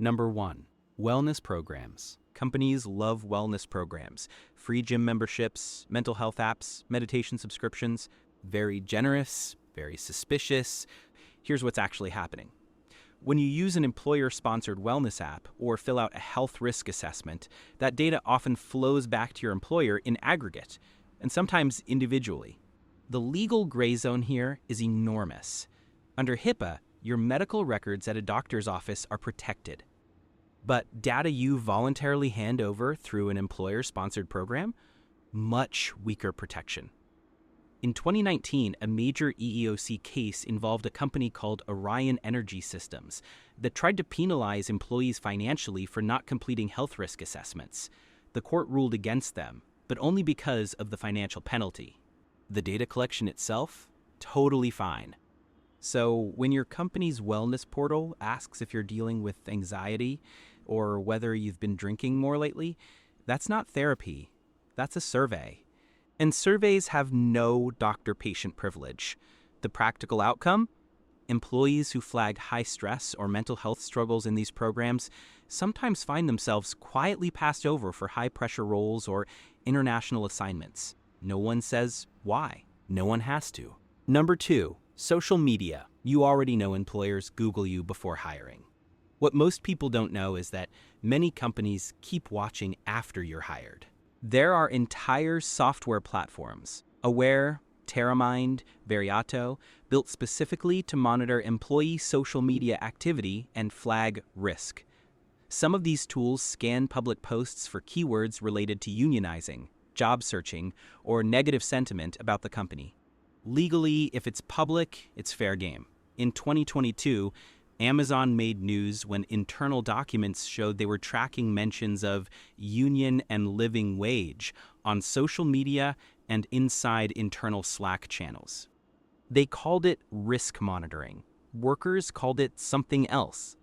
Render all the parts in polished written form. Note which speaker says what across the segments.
Speaker 1: Number 1. Wellness programs. Companies love wellness programs. Free gym memberships, mental health apps, meditation subscriptions. Very generous, very suspicious. Here's what's actually happening. When you use an employer-sponsored wellness app or fill out a health risk assessment, that data often flows back to your employer in aggregate, and sometimes individually. The legal gray zone here is enormous. Under HIPAA, your medical records at a doctor's office are protected. But data you voluntarily hand over through an employer-sponsored program? Much weaker protection. In 2019, a major EEOC case involved a company called Orion Energy Systems that tried to penalize employees financially for not completing health risk assessments. The court ruled against them, but only because of the financial penalty. The data collection itself? Totally fine. So when your company's wellness portal asks if you're dealing with anxiety or whether you've been drinking more lately, that's not therapy. That's a survey. And surveys have no doctor-patient privilege. The practical outcome? Employees who flag high stress or mental health struggles in these programs sometimes find themselves quietly passed over for high-pressure roles or international assignments. No one says why. No one has to. Number 2, social media. You already know employers Google you before hiring. What most people don't know is that many companies keep watching after you're hired. There are entire software platforms, Aware, Terramind, Variato, built specifically to monitor employee social media activity and flag risk. Some of these tools scan public posts for keywords related to unionizing, job searching, or negative sentiment about the company. Legally, if it's public, it's fair game. In 2022, Amazon made news when internal documents showed they were tracking mentions of union and living wage on social media and inside internal Slack channels. They called it risk monitoring. Workers called it something else.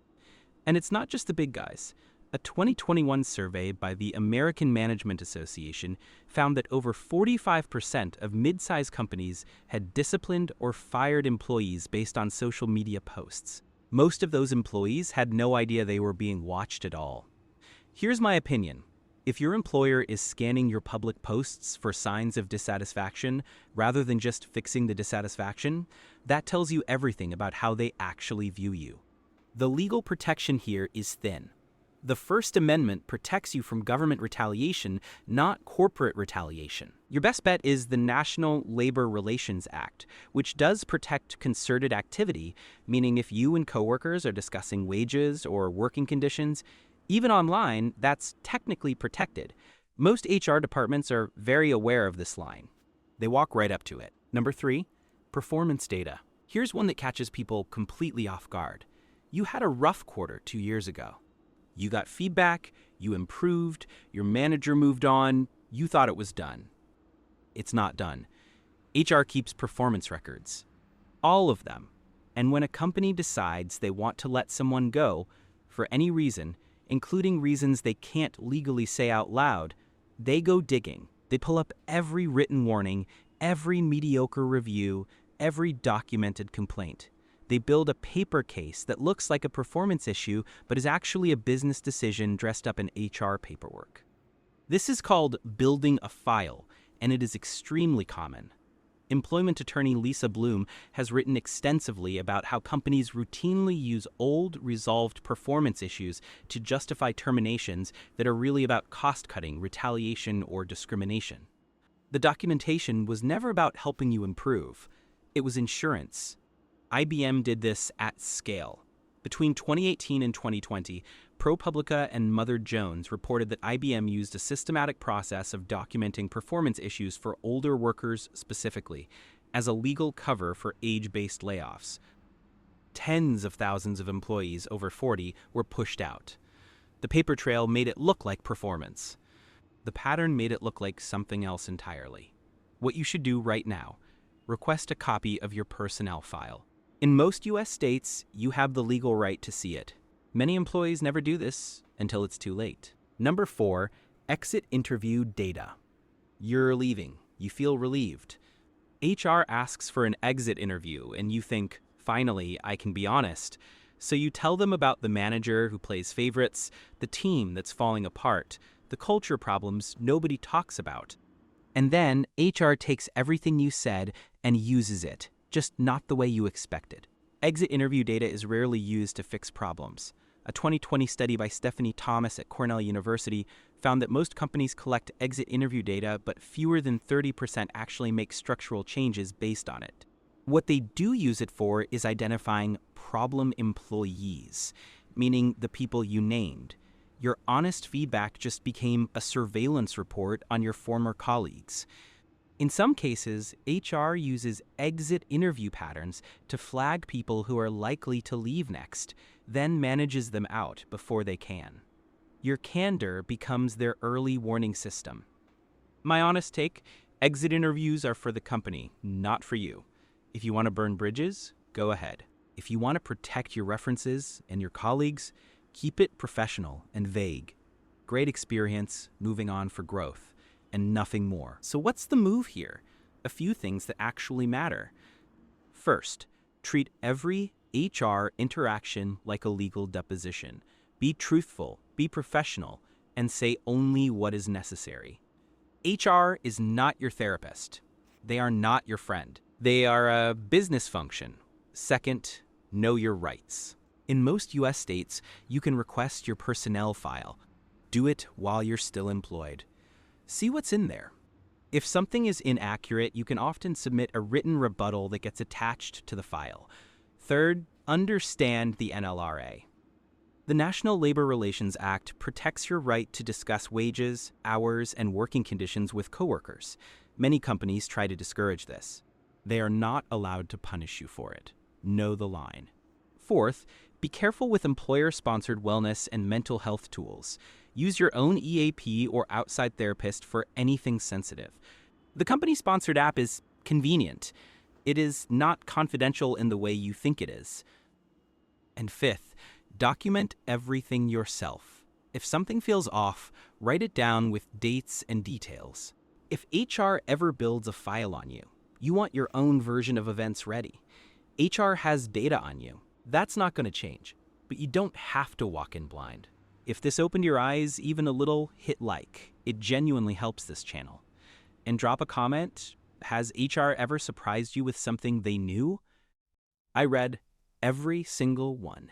Speaker 1: And it's not just the big guys. A 2021 survey by the American Management Association found that over 45% of mid-sized companies had disciplined or fired employees based on social media posts. Most of those employees had no idea they were being watched at all. Here's my opinion. If your employer is scanning your public posts for signs of dissatisfaction rather than just fixing the dissatisfaction, that tells you everything about how they actually view you. The legal protection here is thin. The First Amendment protects you from government retaliation, not corporate retaliation. Your best bet is the National Labor Relations Act, which does protect concerted activity, meaning if you and coworkers are discussing wages or working conditions, even online, that's technically protected. Most HR departments are very aware of this line. They walk right up to it. Number 3, performance data. Here's one that catches people completely off guard. You had a rough quarter 2 years ago. You got feedback, you improved, your manager moved on, you thought it was done. It's not done. HR keeps performance records. All of them. And when a company decides they want to let someone go, for any reason, including reasons they can't legally say out loud, they go digging. They pull up every written warning, every mediocre review, every documented complaint. They build a paper case that looks like a performance issue but is actually a business decision dressed up in HR paperwork. This is called building a file, and it is extremely common. Employment attorney Lisa Bloom has written extensively about how companies routinely use old, resolved performance issues to justify terminations that are really about cost-cutting, retaliation, or discrimination. The documentation was never about helping you improve. It was insurance. IBM did this at scale. Between 2018 and 2020, ProPublica and Mother Jones reported that IBM used a systematic process of documenting performance issues for older workers specifically, as a legal cover for age-based layoffs. Tens of thousands of employees over 40 were pushed out. The paper trail made it look like performance. The pattern made it look like something else entirely. What you should do right now: request a copy of your personnel file. In most U.S. states, you have the legal right to see it. Many employees never do this until it's too late. Number 4, exit interview data. You're leaving. You feel relieved. HR asks for an exit interview, and you think, finally, I can be honest. So you tell them about the manager who plays favorites, the team that's falling apart, the culture problems nobody talks about. And then HR takes everything you said and uses it, just not the way you expected. Exit interview data is rarely used to fix problems. A 2020 study by Stephanie Thomas at Cornell University found that most companies collect exit interview data, but fewer than 30% actually make structural changes based on it. What they do use it for is identifying problem employees, meaning the people you named. Your honest feedback just became a surveillance report on your former colleagues. In some cases, HR uses exit interview patterns to flag people who are likely to leave next, then manages them out before they can. Your candor becomes their early warning system. My honest take, exit interviews are for the company, not for you. If you want to burn bridges, go ahead. If you want to protect your references and your colleagues, keep it professional and vague. Great experience, moving on for growth, and nothing more. So what's the move here? A few things that actually matter. First, treat every HR interaction like a legal deposition. Be truthful, be professional, and say only what is necessary. HR is not your therapist. They are not your friend. They are a business function. Second, know your rights. In most US states, you can request your personnel file. Do it while you're still employed. See what's in there. If something is inaccurate, you can often submit a written rebuttal that gets attached to the file. Third, understand the NLRA. The National Labor Relations Act protects your right to discuss wages, hours, and working conditions with coworkers. Many companies try to discourage this. They are not allowed to punish you for it. Know the line. Fourth, be careful with employer-sponsored wellness and mental health tools. Use your own EAP or outside therapist for anything sensitive. The company-sponsored app is convenient. It is not confidential in the way you think it is. And fifth, document everything yourself. If something feels off, write it down with dates and details. If HR ever builds a file on you, you want your own version of events ready. HR has data on you. That's not going to change, but you don't have to walk in blind. If this opened your eyes even a little, hit like. It genuinely helps this channel. And drop a comment. Has HR ever surprised you with something they knew? I read every single one.